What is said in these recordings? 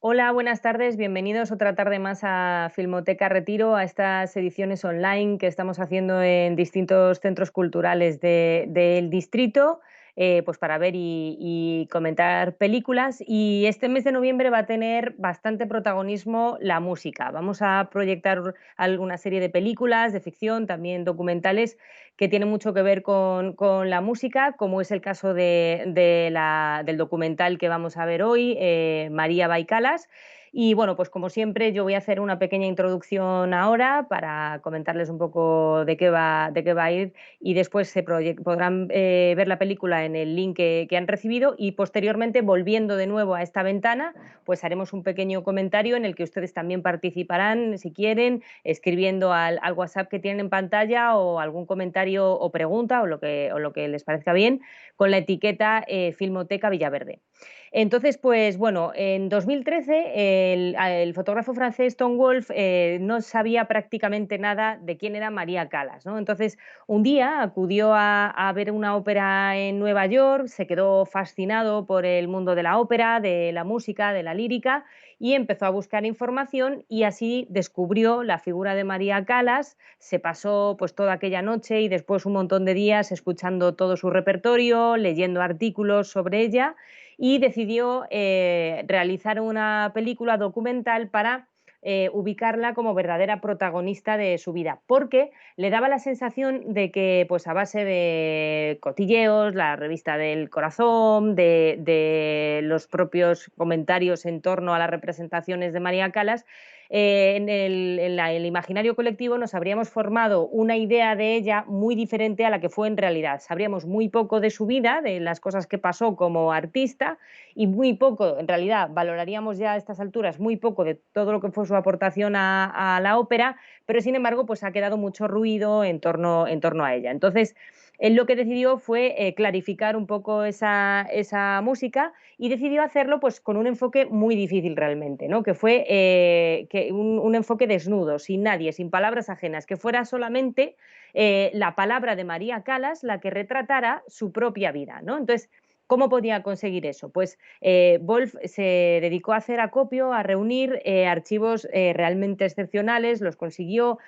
Hola, buenas tardes. Bienvenidos otra tarde más a Filmoteca Retiro, a estas ediciones online que estamos haciendo en distintos centros culturales del distrito, pues para ver y comentar películas. Y este mes de noviembre va a tener bastante protagonismo la música. Vamos a proyectar alguna serie de películas de ficción, también documentales, que tienen mucho que ver con la música, como es el caso del documental que vamos a ver hoy, María Baicalas. Y bueno, pues como siempre, yo voy a hacer una pequeña introducción ahora para comentarles un poco de qué va a ir, y después podrán ver la película en el link que han recibido, y posteriormente, volviendo de nuevo a esta ventana, pues haremos un pequeño comentario en el que ustedes también participarán, si quieren, escribiendo al WhatsApp que tienen en pantalla, o algún comentario o pregunta, o lo que les parezca bien, con la etiqueta Filmoteca Villaverde. Entonces, pues bueno, en 2013 el fotógrafo francés Tom Wolfe no sabía prácticamente nada de quién era María Callas, ¿no? Entonces, un día acudió a ver una ópera en Nueva York, se quedó fascinado por el mundo de la ópera, de la música, de la lírica, y empezó a buscar información, y así descubrió la figura de María Callas. Se pasó pues toda aquella noche y después un montón de días escuchando todo su repertorio, leyendo artículos sobre ella, y decidió realizar una película documental para ubicarla como verdadera protagonista de su vida, porque le daba la sensación de que, pues a base de cotilleos, la revista del Corazón, de los propios comentarios en torno a las representaciones de María Callas, en el imaginario colectivo nos habríamos formado una idea de ella muy diferente a la que fue en realidad. Sabríamos muy poco de su vida, de las cosas que pasó como artista, y muy poco, en realidad, valoraríamos ya a estas alturas muy poco de todo lo que fue su aportación a la ópera, pero sin embargo, pues ha quedado mucho ruido en torno a ella. Entonces, él lo que decidió fue clarificar un poco esa música, y decidió hacerlo pues con un enfoque muy difícil realmente, ¿no? Que fue un enfoque desnudo, sin nadie, sin palabras ajenas, que fuera solamente la palabra de María Callas la que retratara su propia vida, ¿no? Entonces, ¿cómo podía conseguir eso? Pues Wolf se dedicó a hacer acopio, a reunir archivos realmente excepcionales, los consiguió.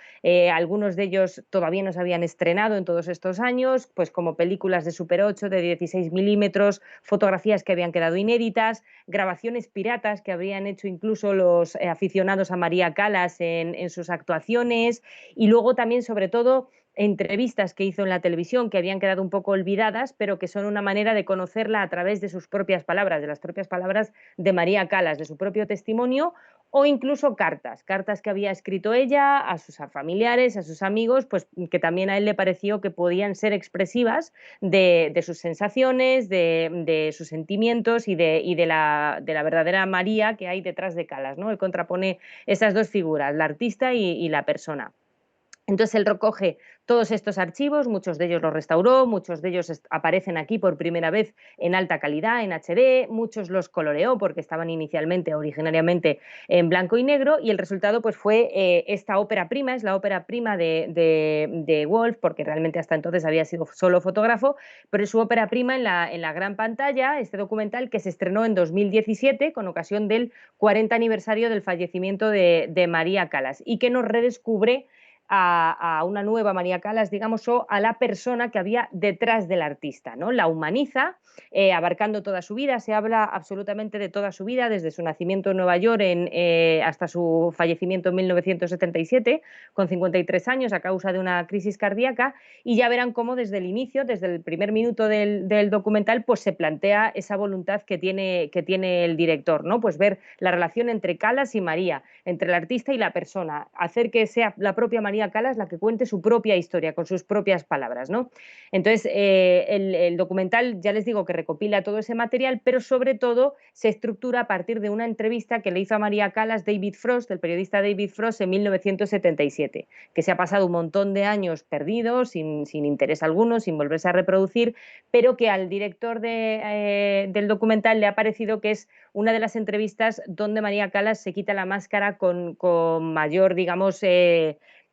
Algunos de ellos todavía no se habían estrenado en todos estos años, pues como películas de Super 8, de 16 milímetros, fotografías que habían quedado inéditas, grabaciones piratas que habrían hecho incluso los aficionados a María Callas en sus actuaciones, y luego también, sobre todo, entrevistas que hizo en la televisión que habían quedado un poco olvidadas, pero que son una manera de conocerla a través de sus propias palabras, de las propias palabras de María Callas, de su propio testimonio, o incluso cartas que había escrito ella a sus familiares, a sus amigos, pues que también a él le pareció que podían ser expresivas de sus sensaciones, de sus sentimientos, y de la verdadera María que hay detrás de Callas, ¿no? Él contrapone esas dos figuras, la artista y la persona. Entonces él recoge todos estos archivos, muchos de ellos los restauró, muchos de ellos aparecen aquí por primera vez en alta calidad, en HD, muchos los coloreó porque estaban inicialmente, originariamente, en blanco y negro, y el resultado pues fue esta ópera prima. Es la ópera prima de Wolf, porque realmente hasta entonces había sido solo fotógrafo, pero es su ópera prima en la gran pantalla, este documental que se estrenó en 2017 con ocasión del 40 aniversario del fallecimiento de María Callas, y que nos redescubre a una nueva María Callas, digamos, o a la persona que había detrás del artista, ¿no? La humaniza, abarcando toda su vida. Se habla absolutamente de toda su vida, desde su nacimiento en Nueva York hasta su fallecimiento en 1977, con 53 años, a causa de una crisis cardíaca, y ya verán cómo desde el inicio, desde el primer minuto del documental, pues se plantea esa voluntad que tiene el director, ¿no? Pues ver la relación entre Callas y María, entre el artista y la persona, hacer que sea la propia María Callas la que cuente su propia historia con sus propias palabras, ¿no? Entonces, el documental, ya les digo, que recopila todo ese material, pero sobre todo se estructura a partir de una entrevista que le hizo a María Callas David Frost, el periodista David Frost, en 1977, que se ha pasado un montón de años perdidos, sin interés alguno, sin volverse a reproducir, pero que al director del documental le ha parecido que es una de las entrevistas donde María Callas se quita la máscara con mayor, digamos,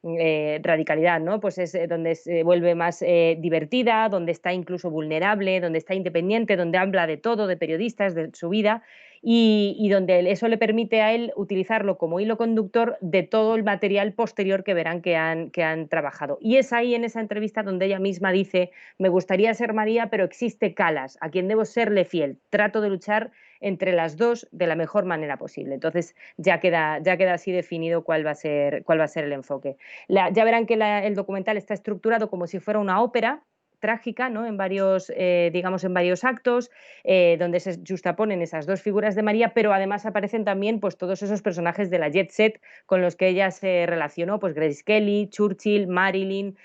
radicalidad, ¿no? Pues es donde se vuelve más divertida, donde está incluso vulnerable, donde está independiente, donde habla de todo, de periodistas, de su vida, y donde eso le permite a él utilizarlo como hilo conductor de todo el material posterior que verán que han trabajado. Y es ahí en esa entrevista donde ella misma dice: me gustaría ser María, pero existe Calas, a quien debo serle fiel. Trato de luchar entre las dos de la mejor manera posible. Entonces ya queda así definido cuál va a ser el enfoque. Ya verán que el documental está estructurado como si fuera una ópera trágica, ¿no? En varios, digamos, en varios actos, donde se justaponen esas dos figuras de María, pero además aparecen también pues, todos esos personajes de la jet set con los que ella se relacionó, pues Grace Kelly, Churchill, Marilyn,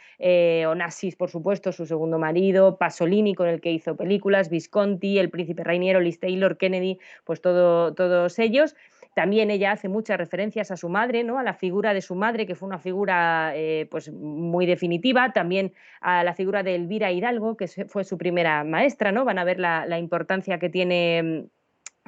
Onassis, por supuesto, su segundo marido, Pasolini, con el que hizo películas, Visconti, el príncipe Rainiero, Liz Taylor, Kennedy, pues todos ellos. También ella hace muchas referencias a su madre, ¿no? A la figura de su madre, que fue una figura pues muy definitiva. También a la figura de Elvira Hidalgo, que fue su primera maestra, ¿no? Van a ver la importancia que tiene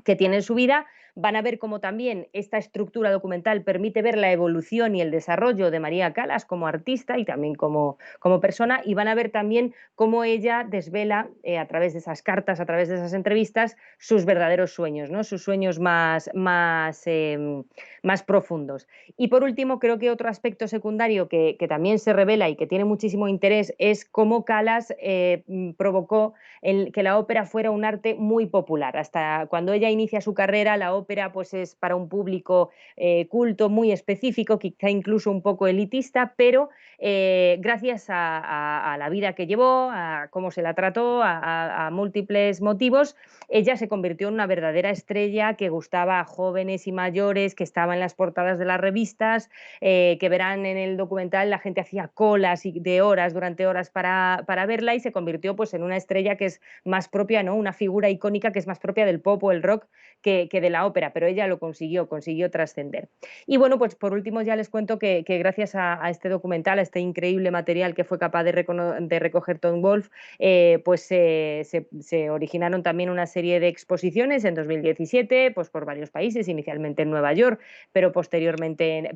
en su vida. Van a ver cómo también esta estructura documental permite ver la evolución y el desarrollo de María Calas como artista y también como persona, y van a ver también cómo ella desvela a través de esas cartas, a través de esas entrevistas, sus verdaderos sueños, ¿no? Sus sueños más profundos. Y por último, creo que otro aspecto secundario que también se revela y que tiene muchísimo interés es cómo Calas provocó que la ópera fuera un arte muy popular. Hasta cuando ella inicia su carrera, la ópera pues, es para un público culto, muy específico, quizá incluso un poco elitista, pero gracias a la vida que llevó, a cómo se la trató, a múltiples motivos, ella se convirtió en una verdadera estrella que gustaba a jóvenes y mayores, que estaba en las portadas de las revistas, que verán en el documental, la gente hacía colas de horas, durante horas para verla, y se convirtió pues, en una estrella que es más propia, ¿no? Una figura icónica que es más propia del pop o el rock que de la ópera, pero ella lo consiguió trascender. Y bueno, pues por último ya les cuento que gracias a este documental, a este increíble material que fue capaz de recoger Tom Wolfe, pues se originaron también una serie de exposiciones en 2017, pues por varios países, inicialmente en Nueva York, pero posteriormente,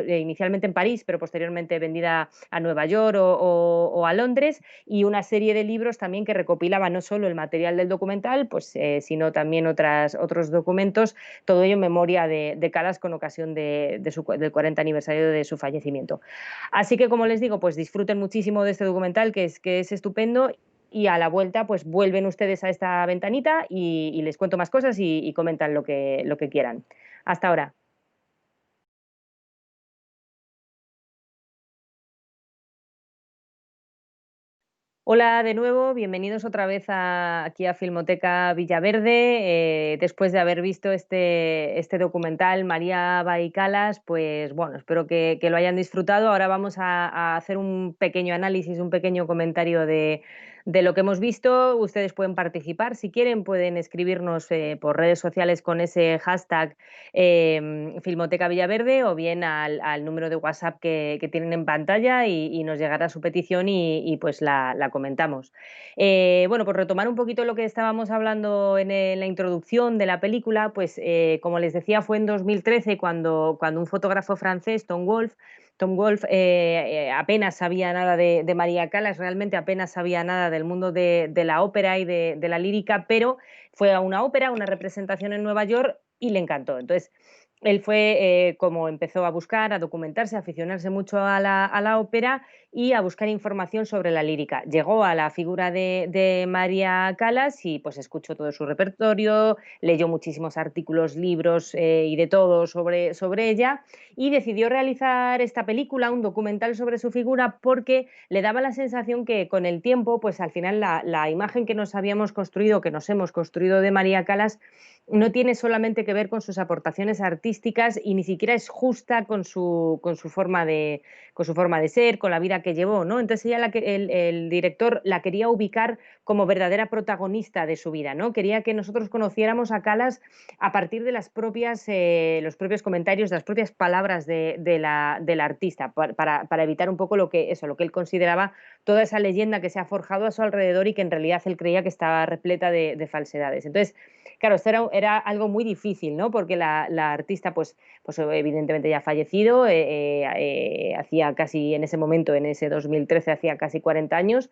inicialmente en París, pero posteriormente vendida a Nueva York o a Londres, y una serie de libros también que recopilaban no solo el material del documental, pues, sino también otros documentos, todo ello en memoria de Calas con ocasión del 40 aniversario de su fallecimiento. Así que, como les digo, pues disfruten muchísimo de este documental, que es estupendo, y a la vuelta pues vuelven ustedes a esta ventanita y les cuento más cosas y comentan lo que quieran. Hasta ahora. Hola de nuevo, bienvenidos otra vez aquí a Filmoteca Villaverde. Después de haber visto este documental María Baicalas, pues bueno, espero que lo hayan disfrutado. Ahora vamos a hacer un pequeño análisis, un pequeño comentario de lo que hemos visto. Ustedes pueden participar, si quieren pueden escribirnos por redes sociales con ese hashtag Filmoteca Villaverde, o bien al número de WhatsApp que tienen en pantalla, y nos llegará su petición y pues la comentamos. Bueno, por retomar un poquito lo que estábamos hablando en la introducción de la película, pues como les decía, fue en 2013 cuando un fotógrafo francés, Tom Wolfe, apenas sabía nada de María Callas, realmente apenas sabía nada del mundo de la ópera y de la lírica, pero fue a una ópera, una representación en Nueva York, y le encantó. Entonces, él fue como empezó a buscar, a documentarse, a aficionarse mucho a la ópera y a buscar información sobre la lírica. Llegó a la figura de María Callas y pues escuchó todo su repertorio, leyó muchísimos artículos, libros y de todo sobre ella, y decidió realizar esta película, un documental sobre su figura, porque le daba la sensación que con el tiempo, pues al final la imagen que nos habíamos construido, que nos hemos construido de María Callas, no tiene solamente que ver con sus aportaciones artísticas y ni siquiera es justa con su forma de ser, con la vida que llevó, ¿no? Entonces ella el director la quería ubicar como verdadera protagonista de su vida, ¿no? Quería que nosotros conociéramos a Calas a partir de los propios comentarios, de las propias palabras de la artista, para evitar un poco lo que él consideraba toda esa leyenda que se ha forjado a su alrededor y que en realidad él creía que estaba repleta de falsedades. Entonces, claro, esto era algo muy difícil, ¿no? Porque la artista, pues evidentemente ya ha fallecido, hacía casi en ese momento, en ese 2013, hacía casi 40 años.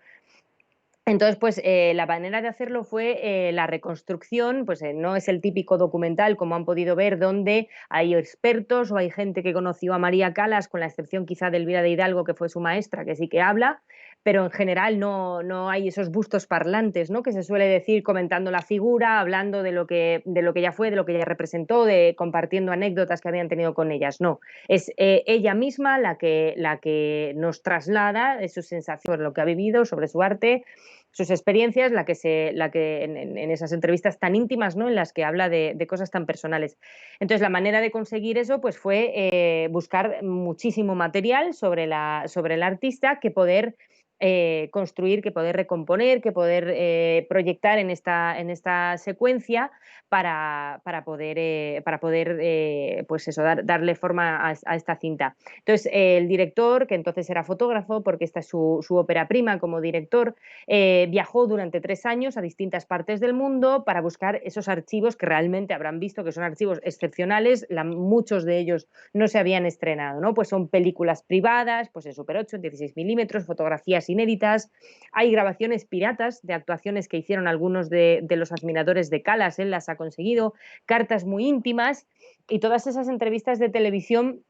Entonces, pues la manera de hacerlo fue la reconstrucción, pues no es el típico documental, como han podido ver, donde hay expertos o hay gente que conoció a María Calas, con la excepción quizá de Elvira de Hidalgo, que fue su maestra, que sí que habla, pero en general no hay esos bustos parlantes, ¿no? Que se suele decir comentando la figura, hablando de lo que ya fue, de lo que ella representó, compartiendo anécdotas que habían tenido con ellas. No, es ella misma la que nos traslada de sus sensaciones sobre lo que ha vivido, sobre su arte, sus experiencias, la que en esas entrevistas tan íntimas, ¿no? En las que habla de cosas tan personales. Entonces, la manera de conseguir eso pues, fue buscar muchísimo material sobre el artista que poder construir, que poder recomponer, que poder proyectar en esta secuencia para poder pues eso, darle forma a esta cinta. Entonces, el director, que entonces era fotógrafo, porque esta es su ópera prima como director, viajó durante 3 años a distintas partes del mundo para buscar esos archivos que realmente habrán visto que son archivos excepcionales, muchos de ellos no se habían estrenado, ¿no? Pues son películas privadas, pues en Super 8, en 16 milímetros, fotografías inéditas, hay grabaciones piratas de actuaciones que hicieron algunos de los admiradores de Calas, él las ha conseguido, cartas muy íntimas y todas esas entrevistas de televisión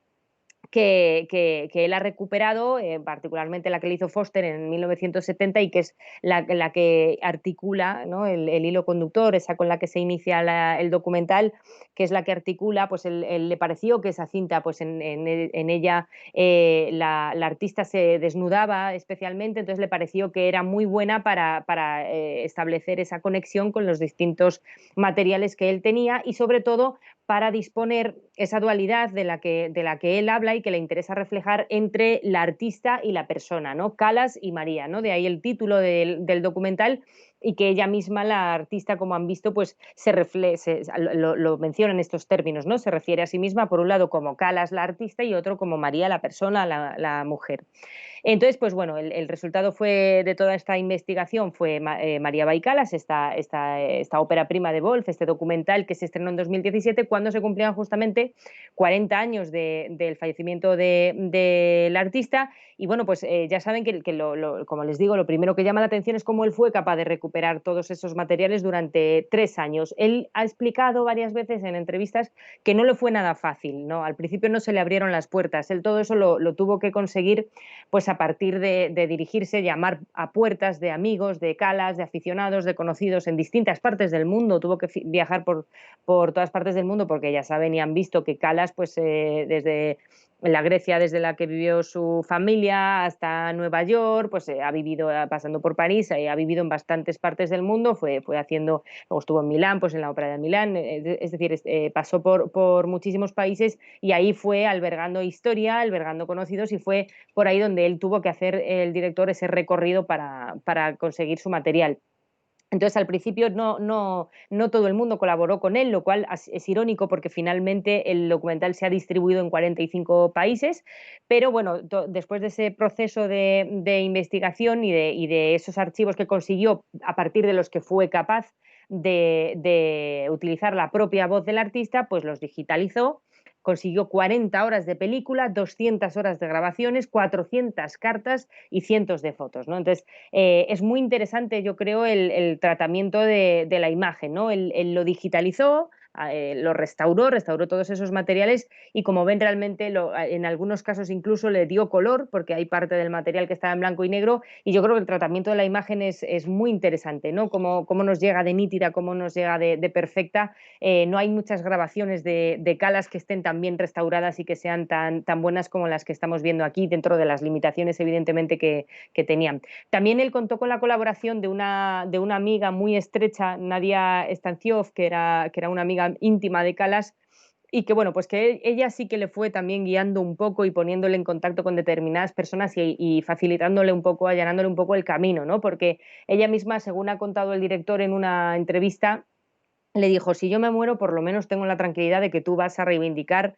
que él ha recuperado, particularmente la que le hizo Foster en 1970 y que es la que articula, ¿no? el hilo conductor, esa con la que se inicia el documental, que es la que articula, pues él le pareció que esa cinta, pues en ella la artista se desnudaba especialmente, entonces le pareció que era muy buena para establecer esa conexión con los distintos materiales que él tenía y sobre todo para disponer esa dualidad de la que él habla y que le interesa reflejar entre la artista y la persona, ¿no? Calas y María, ¿no? De ahí el título del documental y que ella misma, la artista, como han visto, pues lo menciona en estos términos, ¿no? Se refiere a sí misma, por un lado, como Calas, la artista, y otro como María, la persona, la mujer. Entonces, pues bueno, el resultado de toda esta investigación fue María Baicalas, esta ópera prima de Wolf, este documental que se estrenó en 2017, cuando se cumplían justamente 40 años del fallecimiento del artista. Y bueno, pues ya saben como les digo, lo primero que llama la atención es cómo él fue capaz de recuperar todos esos materiales durante 3 años. Él ha explicado varias veces en entrevistas que no le fue nada fácil, ¿no? Al principio no se le abrieron las puertas, él todo eso lo tuvo que conseguir pues a partir de dirigirse, llamar a puertas de amigos, de Calas, de aficionados, de conocidos en distintas partes del mundo. Tuvo que viajar por todas partes del mundo porque ya saben y han visto que Calas, pues desde la Grecia, desde la que vivió su familia, hasta Nueva York, pues ha vivido, pasando por París, ha vivido en bastantes partes del mundo, fue haciendo, luego estuvo en Milán, pues en la Ópera de Milán, es decir, pasó por muchísimos países y ahí fue albergando historia, albergando conocidos y fue por ahí donde él tuvo que hacer, el director, ese recorrido para conseguir su material. Entonces, al principio no todo el mundo colaboró con él, lo cual es irónico porque finalmente el documental se ha distribuido en 45 países, pero bueno, después de ese proceso de investigación y de esos archivos que consiguió a partir de los que fue capaz de utilizar la propia voz del artista, pues los digitalizó, consiguió 40 horas de película, 200 horas de grabaciones, 400 cartas y cientos de fotos, ¿no? Entonces, es muy interesante, yo creo, el tratamiento de la imagen, ¿no? Él lo digitalizó, lo restauró todos esos materiales y como ven realmente en algunos casos incluso le dio color porque hay parte del material que estaba en blanco y negro y yo creo que el tratamiento de la imagen es muy interesante, ¿no? Cómo nos llega de nítida, cómo nos llega de perfecta. No hay muchas grabaciones de Calas que estén tan bien restauradas y que sean tan buenas como las que estamos viendo aquí, dentro de las limitaciones evidentemente que tenían. También él contó con la colaboración de una amiga muy estrecha, Nadia Stanciov, que era una amiga íntima de Calas, y que bueno, pues que ella sí que le fue también guiando un poco y poniéndole en contacto con determinadas personas y facilitándole un poco, allanándole un poco el camino, ¿no? Porque ella misma, según ha contado el director en una entrevista, le dijo, si yo me muero, por lo menos tengo la tranquilidad de que tú vas a reivindicar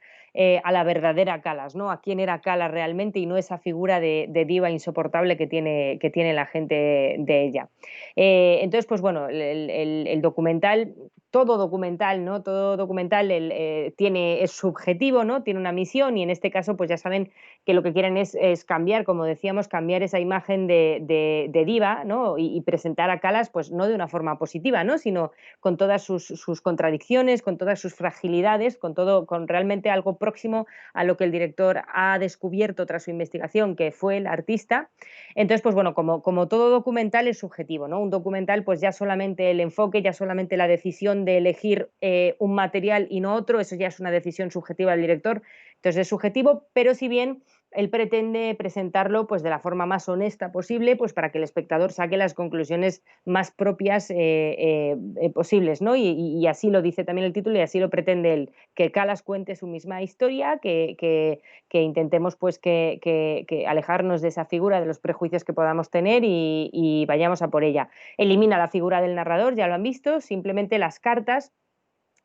a la verdadera Calas, ¿no? A quién era Calas realmente y no esa figura de diva insoportable que tiene la gente de ella. Entonces, pues bueno, el documental, todo documental, ¿no? Todo documental es subjetivo, ¿no? Tiene una misión y en este caso, pues ya saben que lo que quieren es cambiar, como decíamos, cambiar esa imagen de diva, ¿no? Y presentar a Calas, pues no de una forma positiva, ¿no? Sino con todas sus contradicciones, con todas sus fragilidades, con todo, con realmente algo próximo a lo que el director ha descubierto tras su investigación, que fue el artista. Entonces, pues bueno, como todo documental es subjetivo, ¿no? Un documental, pues ya solamente el enfoque, ya solamente la decisión de elegir un material y no otro, eso ya es una decisión subjetiva del director. Entonces es subjetivo, pero si bien él pretende presentarlo pues de la forma más honesta posible, pues para que el espectador saque las conclusiones más propias posibles, ¿no? Y así lo dice también el título y así lo pretende él, que Calas cuente su misma historia, que intentemos pues que alejarnos de esa figura, de los prejuicios que podamos tener y vayamos a por ella. Elimina la figura del narrador, ya lo han visto, simplemente las cartas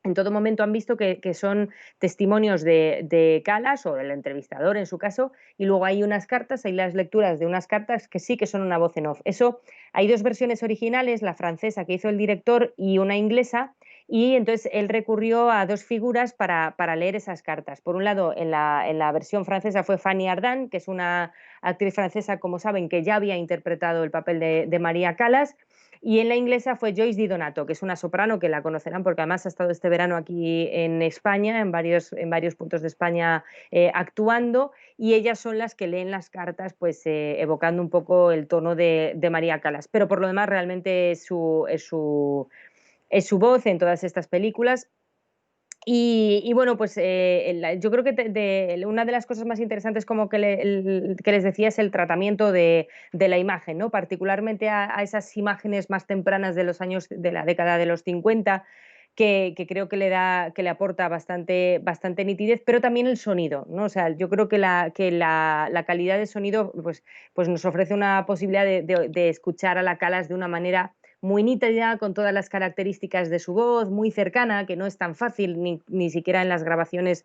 en todo momento han visto que son testimonios de Calas o del entrevistador en su caso, y luego hay unas cartas, hay las lecturas de unas cartas que sí que son una voz en off. Eso, hay dos versiones originales, la francesa que hizo el director y una inglesa, y entonces él recurrió a dos figuras para leer esas cartas. Por un lado, en la versión francesa fue Fanny Ardant, que es una actriz francesa, como saben, que ya había interpretado el papel de María Calas, y en la inglesa fue Joyce Di Donato, que es una soprano que la conocerán porque además ha estado este verano aquí en España, en varios puntos de España actuando, y ellas son las que leen las cartas, pues evocando un poco el tono de María Calas. Pero por lo demás realmente es su voz en todas estas películas. Y bueno, pues yo creo que una de las cosas más interesantes, como que les decía, es el tratamiento de la imagen, ¿no? Particularmente a esas imágenes más tempranas de los años de la década de los 50, que creo que le aporta bastante nitidez, pero también el sonido, ¿no? O sea, yo creo que la calidad de sonido pues nos ofrece una posibilidad de escuchar a la Calas de una manera muy nítida, con todas las características de su voz, muy cercana, que no es tan fácil, ni siquiera en las grabaciones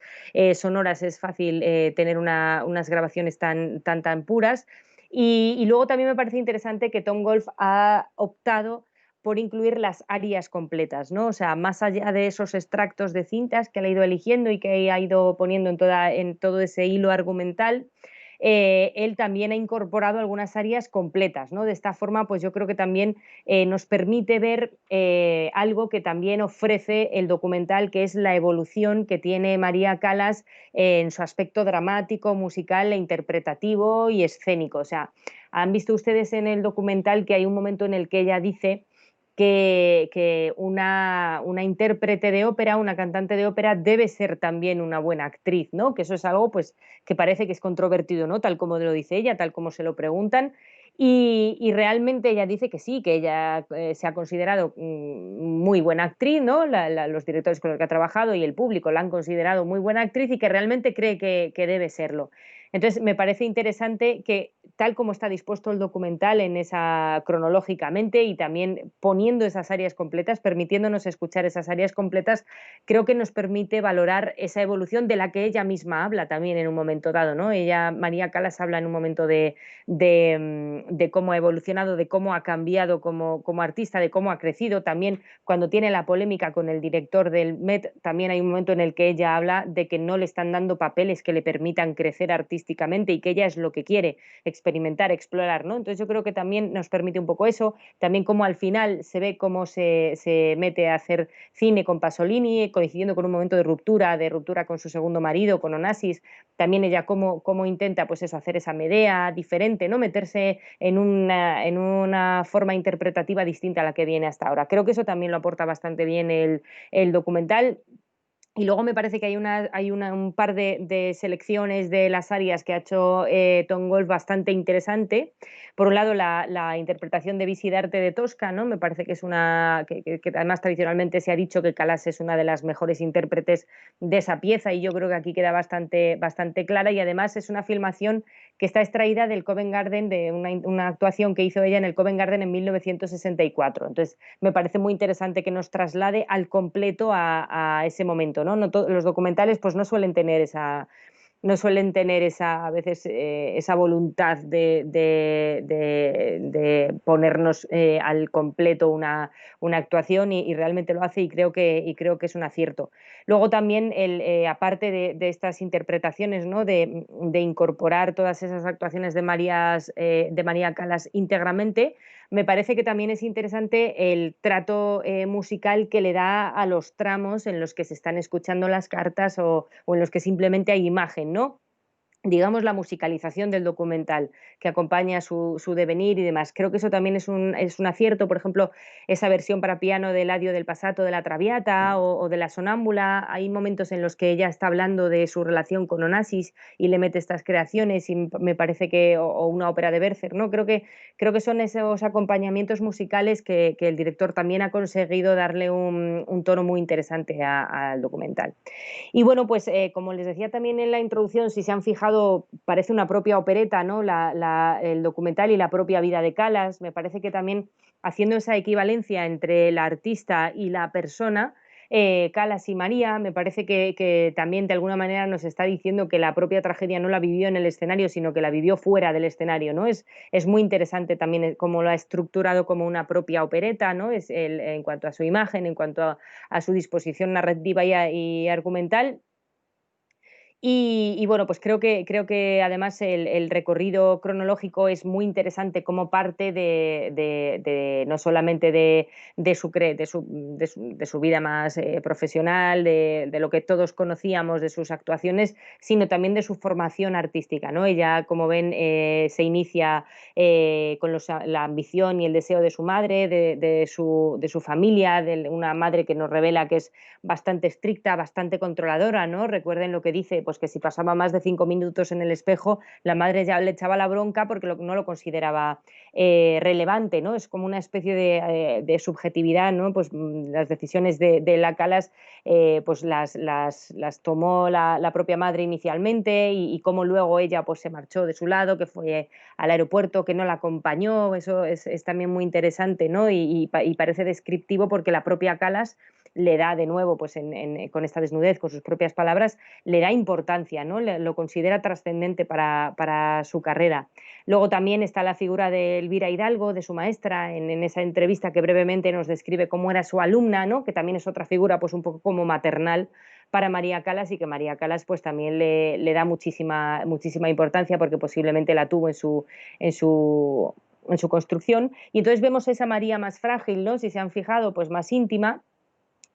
sonoras es fácil tener unas grabaciones tan puras. Y luego también me parece interesante que Tom Wolfe ha optado por incluir las arias completas, ¿no? O sea, más allá de esos extractos de cintas que él ha ido eligiendo y que ha ido poniendo en todo ese hilo argumental, él también ha incorporado algunas áreas completas, ¿no? De esta forma, pues yo creo que también nos permite ver algo que también ofrece el documental, que es la evolución que tiene María Calas en su aspecto dramático, musical e interpretativo y escénico. O sea, han visto ustedes en el documental que hay un momento en el que ella dice que una intérprete de ópera, una cantante de ópera, debe ser también una buena actriz, ¿no? Que eso es algo pues, que parece que es controvertido, ¿no? Tal como lo dice ella, tal como se lo preguntan. Y realmente ella dice que sí, que ella se ha considerado muy buena actriz, ¿no? Los directores con los que ha trabajado y el público la han considerado muy buena actriz y que realmente cree que debe serlo. Entonces, me parece interesante que, tal como está dispuesto el documental en esa cronológicamente y también poniendo esas áreas completas, permitiéndonos escuchar esas áreas completas, creo que nos permite valorar esa evolución de la que ella misma habla también en un momento dado, ¿no? Ella, María Calas, habla en un momento de cómo ha evolucionado, de cómo ha cambiado como artista, de cómo ha crecido. También cuando tiene la polémica con el director del Met, también hay un momento en el que ella habla de que no le están dando papeles que le permitan crecer artísticamente y que ella es lo que quiere, experimentar, explorar, ¿no? Entonces yo creo que también nos permite un poco eso, también como al final se ve cómo se mete a hacer cine con Pasolini, coincidiendo con un momento de ruptura con su segundo marido, con Onassis, también ella cómo intenta pues eso, hacer esa Medea diferente, ¿no? Meterse en una forma interpretativa distinta a la que viene hasta ahora. Creo que eso también lo aporta bastante bien el documental. Y luego me parece que un par de selecciones de las arias que ha hecho Tom Wolfe bastante interesante. Por un lado, la interpretación de Visidarte de Tosca, ¿no? Me parece que es que además tradicionalmente se ha dicho que Callas es una de las mejores intérpretes de esa pieza, y yo creo que aquí queda bastante clara, y además es una filmación que está extraída del Covent Garden, de una actuación que hizo ella en el Covent Garden en 1964. Entonces, me parece muy interesante que nos traslade al completo a ese momento, ¿no? Los documentales pues no suelen tener a veces esa voluntad de ponernos al completo una actuación, y realmente lo hace, y creo que es un acierto. Luego también, aparte de estas interpretaciones, ¿no? de incorporar todas esas actuaciones de María Callas íntegramente, me parece que también es interesante el trato musical que le da a los tramos en los que se están escuchando las cartas, o en los que simplemente hay imagen, ¿no? Digamos, la musicalización del documental que acompaña su devenir y demás. Creo que eso también es un acierto. Por ejemplo, esa versión para piano del Adio del Passato de la Traviata, o de la Sonámbula. Hay momentos en los que ella está hablando de su relación con Onassis y le mete estas creaciones, y me parece o una ópera de Bercer, ¿no? Creo que son esos acompañamientos musicales que el director también ha conseguido darle un tono muy interesante al documental. Y bueno, pues como les decía también en la introducción, si se han fijado, parece una propia opereta, ¿no? El documental y la propia vida de Callas. Me parece que también, haciendo esa equivalencia entre la artista y la persona, Callas y María, me parece que también de alguna manera nos está diciendo que la propia tragedia no la vivió en el escenario, sino que la vivió fuera del escenario, ¿no? Es muy interesante también cómo lo ha estructurado como una propia opereta, ¿no? En cuanto a su imagen, en cuanto a su disposición narrativa y argumental. Y bueno, pues creo que además el recorrido cronológico es muy interesante, como parte no solamente de su vida más profesional, de lo que todos conocíamos de sus actuaciones, sino también de su formación artística, ¿no? Ella, como ven, se inicia con la ambición y el deseo de su madre, de su familia, de una madre que nos revela que es bastante estricta, bastante controladora, ¿no? Recuerden lo que dice, pues que si pasaba más de 5 minutos en el espejo, la madre ya le echaba la bronca porque no lo consideraba relevante, ¿no? Es como una especie de subjetividad, ¿no? Pues las decisiones de la Callas, pues las tomó la propia madre inicialmente, y cómo luego ella pues se marchó de su lado, que fue al aeropuerto, que no la acompañó. Eso es también muy interesante, ¿no? Y parece descriptivo, porque la propia Callas le da de nuevo, pues con esta desnudez, con sus propias palabras, le da importancia, ¿no? Lo considera trascendente para su carrera. Luego también está la figura de Elvira Hidalgo, de su maestra, en esa entrevista que brevemente nos describe cómo era su alumna, ¿no? Que también es otra figura pues un poco como maternal para María Callas, y que María Callas pues también le da muchísima importancia, porque posiblemente la tuvo en su construcción. Y entonces vemos esa María más frágil, ¿no? Si se han fijado, pues más íntima,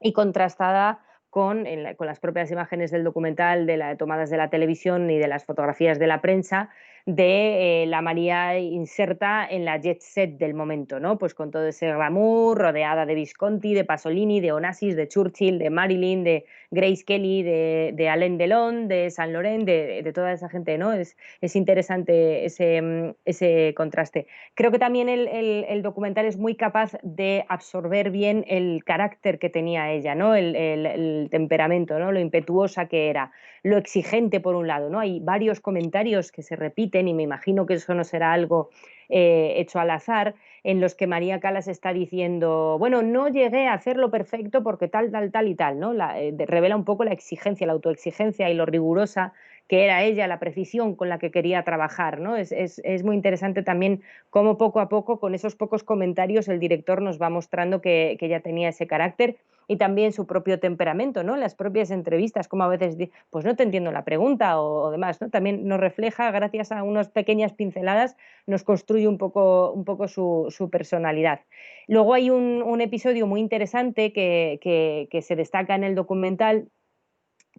y contrastada con las propias imágenes del documental, tomadas de la televisión y de las fotografías de la prensa, de la María inserta en la jet set del momento, ¿no? Pues con todo ese glamour, rodeada de Visconti, de Pasolini, de Onassis, de Churchill, de Marilyn, de Grace Kelly, de Alain Delon, de Saint Laurent, de toda esa gente, ¿no? Es interesante ese contraste. Creo que también el documental es muy capaz de absorber bien el carácter que tenía ella, ¿no? El temperamento, ¿no? Lo impetuosa que era, lo exigente por un lado, ¿no? Hay varios comentarios que se repiten, y me imagino que eso no será algo hecho al azar, en los que María Callas está diciendo, bueno, no llegué a hacerlo perfecto porque tal y tal, ¿no? Revela un poco la exigencia, la autoexigencia y lo rigurosa que era ella, la precisión con la que quería trabajar, ¿no? Es muy interesante también cómo poco a poco, con esos pocos comentarios, el director nos va mostrando que ella tenía ese carácter, y también su propio temperamento, ¿no? Las propias entrevistas, como a veces, pues no te entiendo la pregunta, o demás, ¿no? También nos refleja, gracias a unas pequeñas pinceladas, nos construye un poco su personalidad. Luego hay un episodio muy interesante que se destaca en el documental,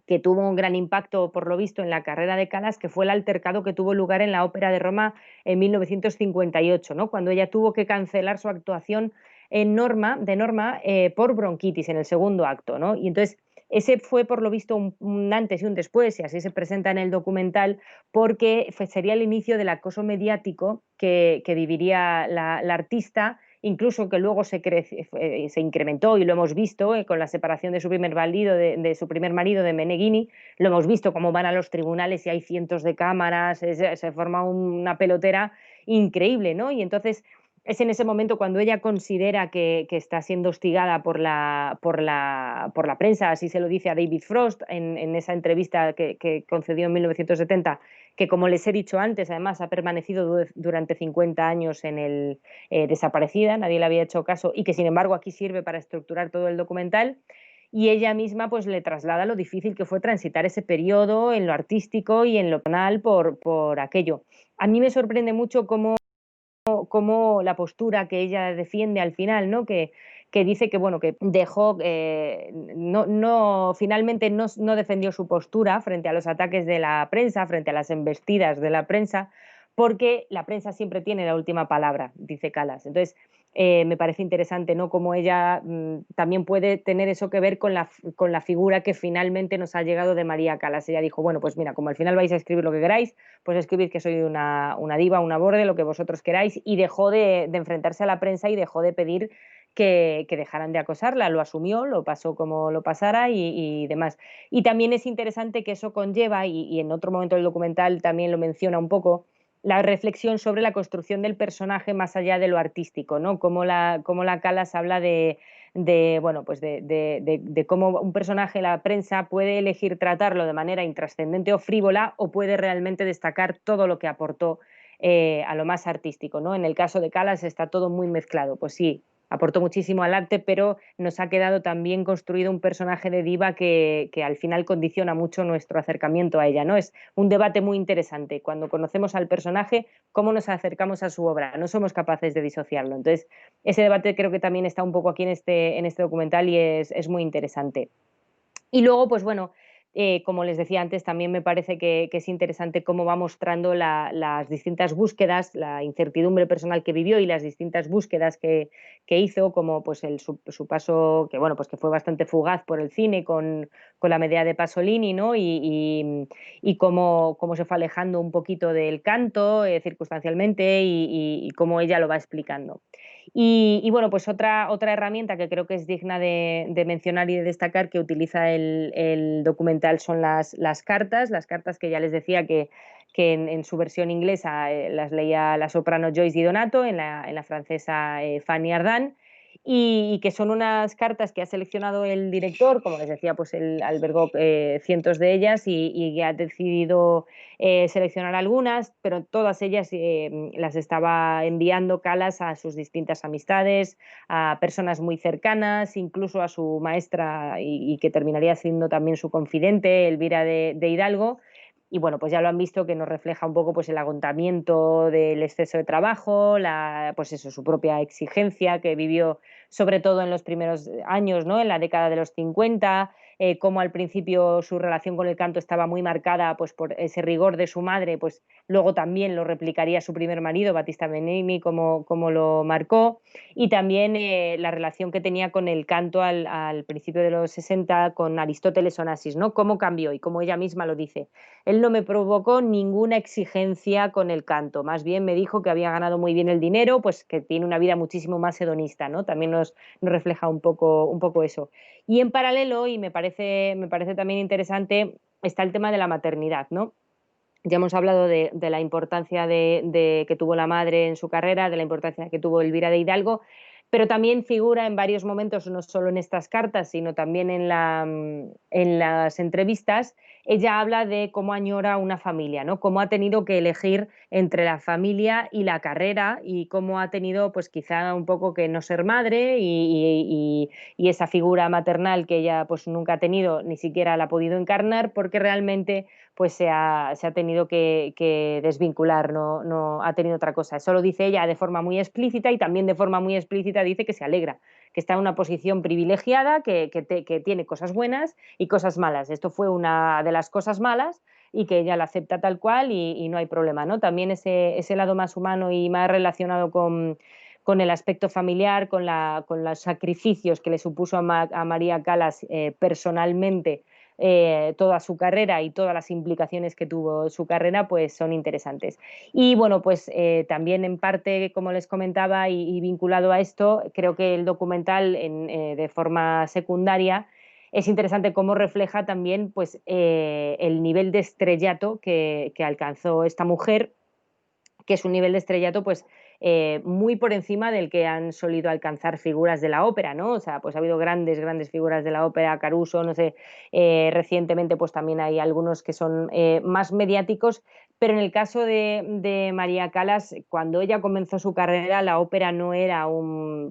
que tuvo un gran impacto, por lo visto, en la carrera de Callas, que fue el altercado que tuvo lugar en la Ópera de Roma en 1958, ¿no? Cuando ella tuvo que cancelar su actuación de Norma por bronquitis en el segundo acto, ¿no? Y entonces ese fue por lo visto un antes y un después, y así se presenta en el documental, porque sería el inicio del acoso mediático que viviría la artista, incluso que luego se incrementó, y lo hemos visto con la separación de su primer marido, de su primer marido, de Meneghini. Lo hemos visto cómo van a los tribunales y hay cientos de cámaras, se forma una pelotera increíble, ¿no? Y entonces es en ese momento cuando ella considera que está siendo hostigada por la prensa, así se lo dice a David Frost en esa entrevista que concedió en 1970, que como les he dicho antes, además ha permanecido durante 50 años en el desaparecida, nadie le había hecho caso, y que sin embargo aquí sirve para estructurar todo el documental. Y ella misma pues le traslada lo difícil que fue transitar ese periodo en lo artístico y en lo penal por aquello. A mí me sorprende mucho cómo la postura que ella defiende al final, ¿no? Que dice que, bueno, que dejó, finalmente no defendió su postura frente a los ataques de la prensa, frente a las embestidas de la prensa, porque la prensa siempre tiene la última palabra, dice Calas. Entonces, me parece interesante, ¿no? Cómo ella también puede tener eso que ver con la figura que finalmente nos ha llegado de María Calas. Ella dijo, bueno, pues mira, como al final vais a escribir lo que queráis, pues escribid que soy una diva, una borde, lo que vosotros queráis, y dejó de enfrentarse a la prensa y dejó de pedir que dejaran de acosarla. Lo asumió, lo pasó como lo pasara y demás. Y también es interesante que eso conlleva, y en otro momento del documental también lo menciona un poco, la reflexión sobre la construcción del personaje más allá de lo artístico, ¿no? Cómo la Calas habla bueno, pues de cómo un personaje, la prensa, puede elegir tratarlo de manera intrascendente o frívola, o puede realmente destacar todo lo que aportó a lo más artístico, ¿no? En el caso de Calas está todo muy mezclado. Pues sí, aportó muchísimo al arte, pero nos ha quedado también construido un personaje de diva que al final condiciona mucho nuestro acercamiento a ella, ¿no? Es un debate muy interesante. Cuando conocemos al personaje, cómo nos acercamos a su obra, no somos capaces de disociarlo. Entonces, ese debate creo que también está un poco aquí en este documental, y es muy interesante. Y luego, pues bueno, como les decía antes, también me parece que es interesante cómo va mostrando las distintas búsquedas, la incertidumbre personal que vivió y las distintas búsquedas que hizo, como pues su paso, que bueno, pues que fue bastante fugaz por el cine con la Medea de Pasolini, ¿no? Y cómo se fue alejando un poquito del canto circunstancialmente, y cómo ella lo va explicando. Bueno, pues otra herramienta que creo que es digna de mencionar y de destacar, que utiliza el documental, son las cartas que ya les decía que en su versión inglesa las leía la soprano Joyce Di Donato, en la francesa Fanny Ardant, y que son unas cartas que ha seleccionado el director, como les decía, pues él albergó cientos de ellas, y ha decidido seleccionar algunas, pero todas ellas las estaba enviando Calas a sus distintas amistades, a personas muy cercanas, incluso a su maestra, y que terminaría siendo también su confidente, Elvira de Hidalgo. Y bueno, pues ya lo han visto, que nos refleja un poco pues el agotamiento del exceso de trabajo, pues eso, su propia exigencia que vivió sobre todo en los primeros años, ¿no? En la década de los 50, cómo al principio su relación con el canto estaba muy marcada pues por ese rigor de su madre, pues luego también lo replicaría su primer marido, Battista Benigni, como lo marcó, y también la relación que tenía con el canto al principio de los 60 con Aristóteles Onassis, ¿no? Cómo cambió, y como ella misma lo dice. Él no me provocó ninguna exigencia con el canto, más bien me dijo que había ganado muy bien el dinero, pues que tiene una vida muchísimo más hedonista, ¿no? También nos refleja un poco eso. Y en paralelo, y me parece también interesante, está el tema de la maternidad, ¿no? Ya hemos hablado de la importancia que tuvo la madre en su carrera, de la importancia que tuvo Elvira de Hidalgo, pero también figura en varios momentos, no solo en estas cartas, sino también en las entrevistas. Ella habla de cómo añora una familia, ¿no? Cómo ha tenido que elegir entre la familia y la carrera, y cómo ha tenido, pues quizá un poco que no ser madre, y esa figura maternal que ella pues nunca ha tenido, ni siquiera la ha podido encarnar, porque realmente pues se ha tenido que desvincular, no ha tenido otra cosa. Eso lo dice ella de forma muy explícita, y también de forma muy explícita dice que se alegra, que está en una posición privilegiada, que tiene cosas buenas y cosas malas. Esto fue una de las cosas malas, y que ella la acepta tal cual, y no hay problema, ¿no? También ese lado más humano y más relacionado con el aspecto familiar, con los sacrificios que le supuso a María Callas personalmente toda su carrera y todas las implicaciones que tuvo su carrera, pues son interesantes. Y bueno, pues también en parte, como les comentaba, y vinculado a esto, creo que el documental de forma secundaria es interesante cómo refleja también pues, el nivel de estrellato que alcanzó esta mujer, que es un nivel de estrellato pues muy por encima del que han solido alcanzar figuras de la ópera, ¿no? O sea, pues ha habido grandes figuras de la ópera, Caruso, no sé, recientemente pues también hay algunos que son más mediáticos, pero en el caso de María Callas, cuando ella comenzó su carrera, la ópera no era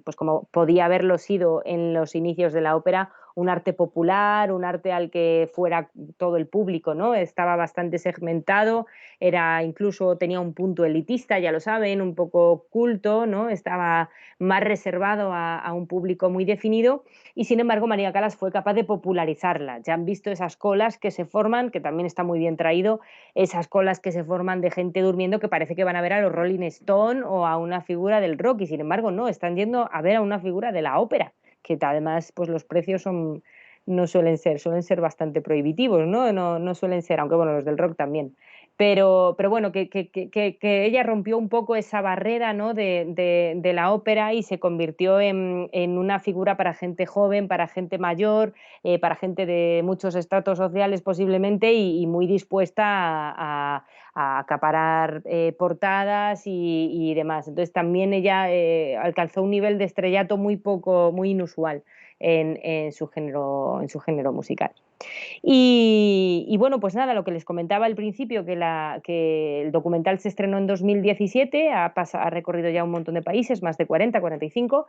pues como podía haberlo sido en los inicios de la ópera, un arte popular, un arte al que fuera todo el público, ¿no? Estaba bastante segmentado, era incluso tenía un punto elitista, ya lo saben, un poco culto, ¿no? Estaba más reservado a un público muy definido y sin embargo María Callas fue capaz de popularizarla. Ya han visto esas colas que se forman, que también está muy bien traído, esas colas que se forman de gente durmiendo que parece que van a ver a los Rolling Stone o a una figura del rock y sin embargo no, están yendo a ver a una figura de la ópera, que además pues los precios son no suelen ser bastante prohibitivos, ¿no? No suelen ser, aunque bueno, los del rock también. Pero bueno, que ella rompió un poco esa barrera, ¿no? de la ópera y se convirtió en una figura para gente joven, para gente mayor, para gente de muchos estratos sociales posiblemente y muy dispuesta a acaparar portadas y demás. Entonces también ella alcanzó un nivel de estrellato muy inusual en su género musical. Y bueno, pues nada, lo que les comentaba al principio, que el documental se estrenó en 2017, ha recorrido ya un montón de países, más de 40, 45,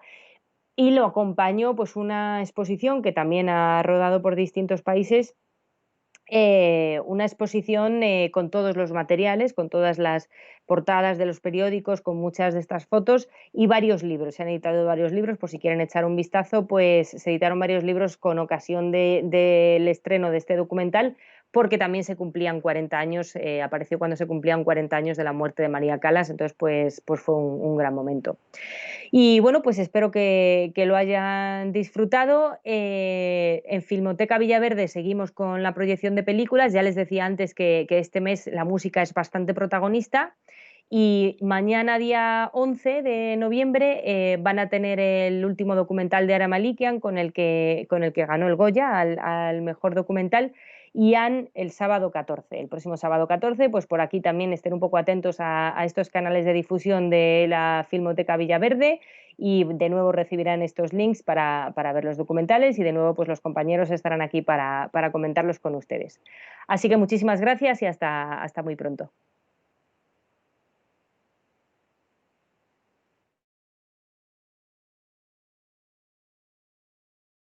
y lo acompañó pues una exposición que también ha rodado por distintos países, una exposición con todos los materiales, con todas las portadas de los periódicos, con muchas de estas fotos y varios libros. Se han editado varios libros, por si quieren echar un vistazo, pues se editaron varios libros con ocasión del estreno de este documental, porque también se cumplían 40 años, apareció cuando se cumplían 40 años de la muerte de María Callas, entonces pues fue un gran momento. Y bueno, pues espero que lo hayan disfrutado. En Filmoteca Villaverde seguimos con la proyección de películas. Ya les decía antes que este mes la música es bastante protagonista. Y mañana, día 11 de noviembre, van a tener el último documental de Ara Malikian con el que ganó el Goya al mejor documental. Y han el sábado 14, el próximo sábado 14, pues por aquí también estén un poco atentos a estos canales de difusión de la Filmoteca Villaverde y de nuevo recibirán estos links para ver los documentales y de nuevo pues los compañeros estarán aquí para comentarlos con ustedes. Así que muchísimas gracias y hasta muy pronto.